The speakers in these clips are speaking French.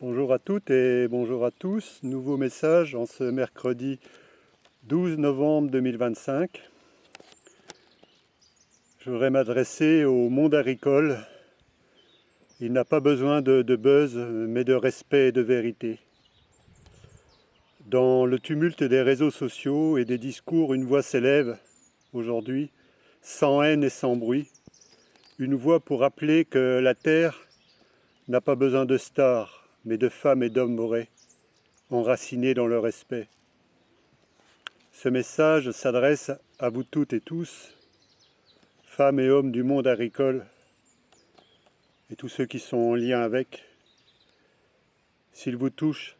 Bonjour à toutes et bonjour à tous. Nouveau message en ce mercredi 12 novembre 2025. Je voudrais m'adresser au monde agricole. Il n'a pas besoin de buzz, mais de respect et de vérité. Dans le tumulte des réseaux sociaux et des discours, une voix s'élève aujourd'hui, sans haine et sans bruit. Une voix pour rappeler que la terre n'a pas besoin de stars, mais de femmes et d'hommes vrais, enracinés dans le respect. Ce message s'adresse à vous toutes et tous, femmes et hommes du monde agricole, et tous ceux qui sont en lien avec. S'il vous touche,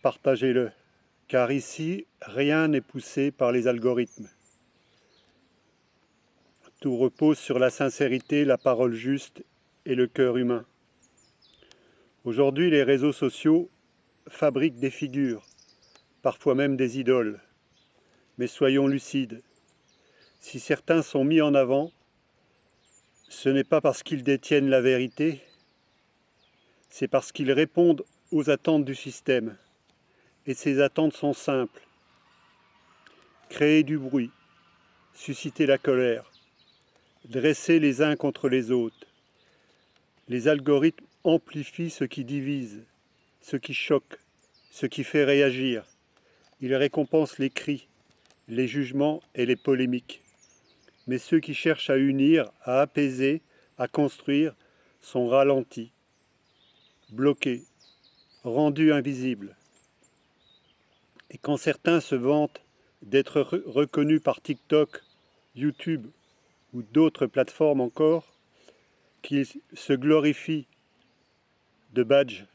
partagez-le, car ici, rien n'est poussé par les algorithmes. Tout repose sur la sincérité, la parole juste et le cœur humain. Aujourd'hui, les réseaux sociaux fabriquent des figures, parfois même des idoles. Mais soyons lucides, si certains sont mis en avant, ce n'est pas parce qu'ils détiennent la vérité, c'est parce qu'ils répondent aux attentes du système. Et ces attentes sont simples. Créer du bruit, susciter la colère, dresser les uns contre les autres. Les algorithmes amplifient ce qui divise, ce qui choque, ce qui fait réagir. Ils récompensent les cris, les jugements et les polémiques. Mais ceux qui cherchent à unir, à apaiser, à construire, sont ralentis, bloqués, rendus invisibles. Et quand certains se vantent d'être reconnus par TikTok, YouTube ou d'autres plateformes encore, qui se glorifient de badges,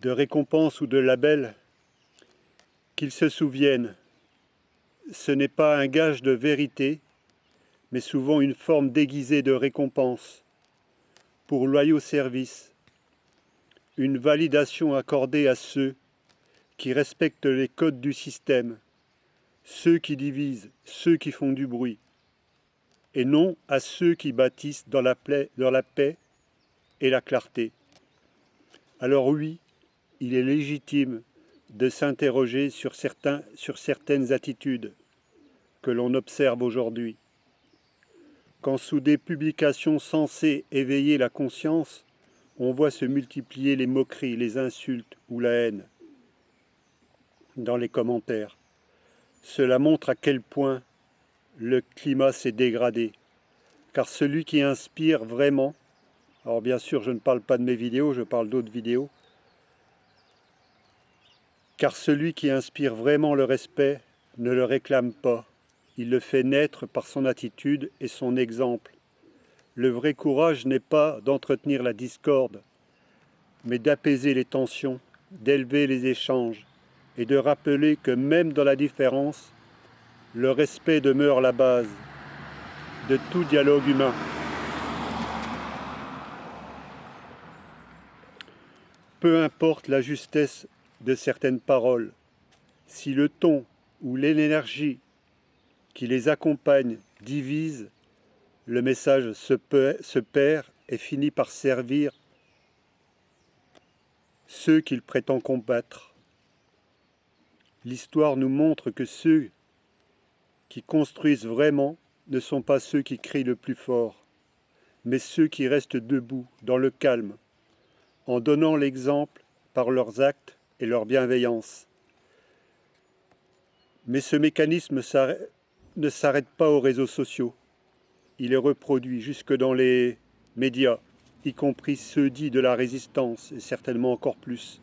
de récompenses ou de labels, qu'ils se souviennent, ce n'est pas un gage de vérité, mais souvent une forme déguisée de récompense pour loyaux services, une validation accordée à ceux qui respectent les codes du système, ceux qui divisent, ceux qui font du bruit, et non à ceux qui bâtissent dans la paix et la clarté. Alors oui, il est légitime de s'interroger sur certaines attitudes que l'on observe aujourd'hui. Quand sous des publications censées éveiller la conscience, on voit se multiplier les moqueries, les insultes ou la haine dans les commentaires. Cela montre à quel point le climat s'est dégradé. Car celui qui inspire vraiment, alors bien sûr je ne parle pas de mes vidéos, je parle d'autres vidéos, car celui qui inspire vraiment le respect ne le réclame pas, il le fait naître par son attitude et son exemple. Le vrai courage n'est pas d'entretenir la discorde, mais d'apaiser les tensions, d'élever les échanges et de rappeler que même dans la différence, le respect demeure la base de tout dialogue humain. Peu importe la justesse de certaines paroles, si le ton ou l'énergie qui les accompagne divise, le message se perd et finit par servir ceux qu'il prétend combattre. L'histoire nous montre que ceux qui construisent vraiment ne sont pas ceux qui crient le plus fort, mais ceux qui restent debout dans le calme, en donnant l'exemple par leurs actes et leur bienveillance. Mais ce mécanisme ne s'arrête pas aux réseaux sociaux. Il est reproduit jusque dans les médias, y compris ceux dits de la résistance, et certainement encore plus.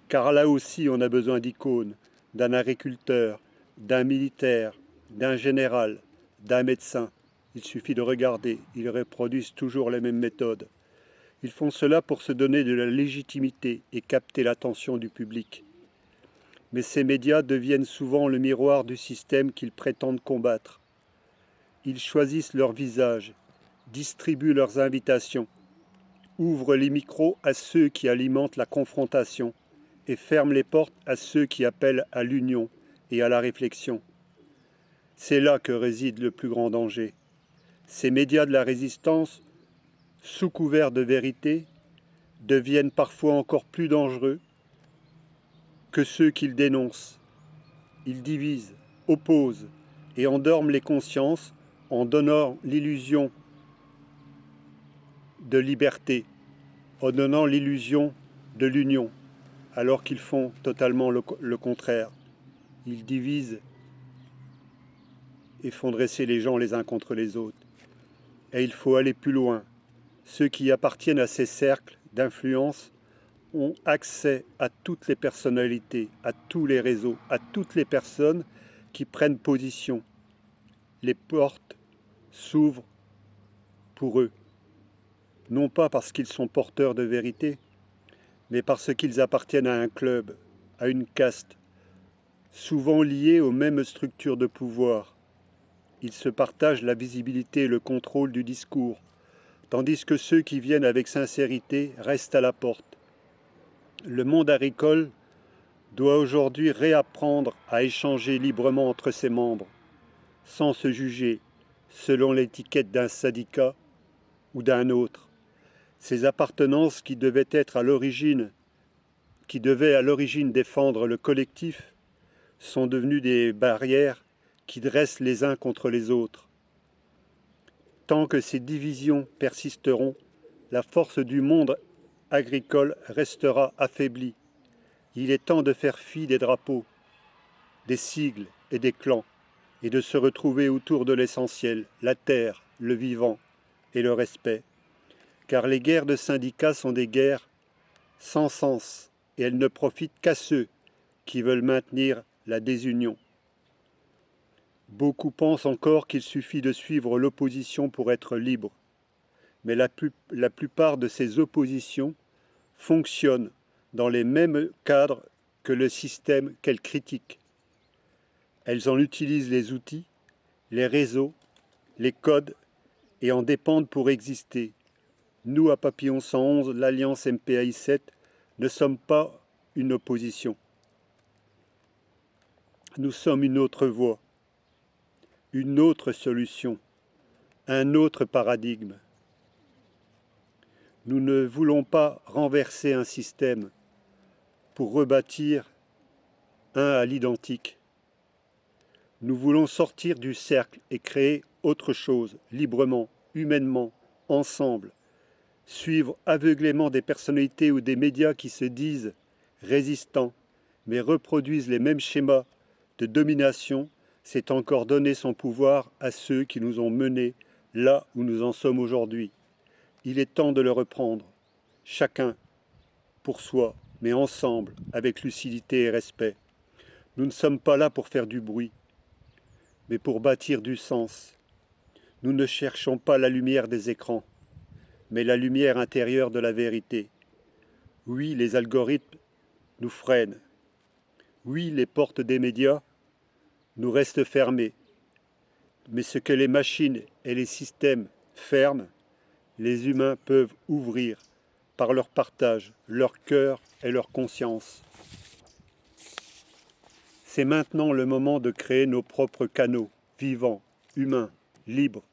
Car là aussi on a besoin d'icônes, d'un agriculteur, d'un militaire, d'un général, d'un médecin. Il suffit de regarder, ils reproduisent toujours les mêmes méthodes. Ils font cela pour se donner de la légitimité et capter l'attention du public. Mais ces médias deviennent souvent le miroir du système qu'ils prétendent combattre. Ils choisissent leur visage, distribuent leurs invitations, ouvrent les micros à ceux qui alimentent la confrontation et ferment les portes à ceux qui appellent à l'union et à la réflexion. C'est là que réside le plus grand danger. Ces médias de la résistance, sous couvert de vérité, deviennent parfois encore plus dangereux que ceux qu'ils dénoncent. Ils divisent, opposent et endorment les consciences en donnant l'illusion de liberté, en donnant l'illusion de l'union, alors qu'ils font totalement le contraire. Ils divisent et font dresser les gens les uns contre les autres. Et il faut aller plus loin. Ceux qui appartiennent à ces cercles d'influence ont accès à toutes les personnalités, à tous les réseaux, à toutes les personnes qui prennent position. Les portes s'ouvrent pour eux, non pas parce qu'ils sont porteurs de vérité, mais parce qu'ils appartiennent à un club, à une caste, souvent liée aux mêmes structures de pouvoir. Ils se partagent la visibilité et le contrôle du discours, tandis que ceux qui viennent avec sincérité restent à la porte. Le monde agricole doit aujourd'hui réapprendre à échanger librement entre ses membres, sans se juger selon l'étiquette d'un syndicat ou d'un autre. Ces appartenances qui devaient à l'origine défendre le collectif sont devenues des barrières qui dressent les uns contre les autres. Tant que ces divisions persisteront, la force du monde agricole restera affaiblie. Il est temps de faire fi des drapeaux, des sigles et des clans, et de se retrouver autour de l'essentiel, la terre, le vivant et le respect. Car les guerres de syndicats sont des guerres sans sens, et elles ne profitent qu'à ceux qui veulent maintenir la désunion. Beaucoup pensent encore qu'il suffit de suivre l'opposition pour être libre, mais la plupart de ces oppositions fonctionnent dans les mêmes cadres que le système qu'elles critiquent. Elles en utilisent les outils, les réseaux, les codes et en dépendent pour exister. Nous, à Papillon 111, l'Alliance MPAI7, ne sommes pas une opposition. Nous sommes une autre voie, une autre solution, un autre paradigme. Nous ne voulons pas renverser un système pour rebâtir un à l'identique. Nous voulons sortir du cercle et créer autre chose, librement, humainement, ensemble. Suivre aveuglément des personnalités ou des médias qui se disent résistants, mais reproduisent les mêmes schémas de domination, c'est encore donner son pouvoir à ceux qui nous ont menés là où nous en sommes aujourd'hui. Il est temps de le reprendre, chacun pour soi, mais ensemble, avec lucidité et respect. Nous ne sommes pas là pour faire du bruit, mais pour bâtir du sens. Nous ne cherchons pas la lumière des écrans, mais la lumière intérieure de la vérité. Oui, les algorithmes nous freinent. Oui, les portes des médias nous restent fermées. Mais ce que les machines et les systèmes ferment, les humains peuvent ouvrir par leur partage, leur cœur et leur conscience. C'est maintenant le moment de créer nos propres canaux, vivants, humains, libres.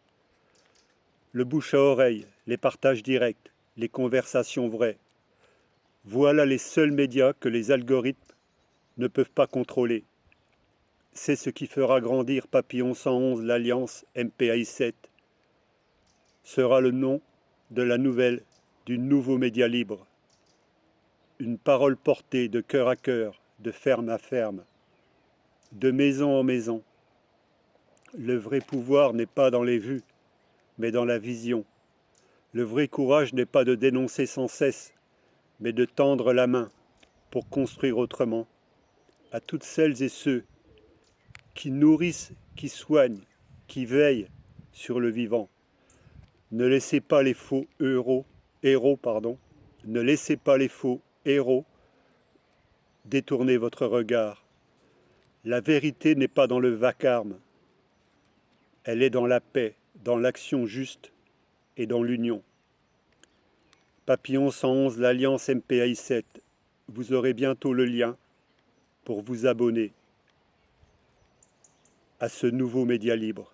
Le bouche à oreille, les partages directs, les conversations vraies. Voilà les seuls médias que les algorithmes ne peuvent pas contrôler. C'est ce qui fera grandir Papillon 111, l'Alliance MPAI7. Sera le nom de la nouvelle, du nouveau média libre. Une parole portée de cœur à cœur, de ferme à ferme, de maison en maison. Le vrai pouvoir n'est pas dans les vues, mais dans la vision. Le vrai courage n'est pas de dénoncer sans cesse, mais de tendre la main pour construire autrement. À toutes celles et ceux qui nourrissent, qui soignent, qui veillent sur le vivant. Ne laissez pas les faux héros, ne laissez pas les faux héros détourner votre regard. La vérité n'est pas dans le vacarme, elle est dans la paix, dans l'action juste et dans l'union. Papillon 111, l'Alliance MPAI7, vous aurez bientôt le lien pour vous abonner à ce nouveau média libre.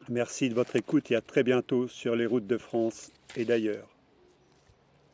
Merci de votre écoute et à très bientôt sur les routes de France et d'ailleurs.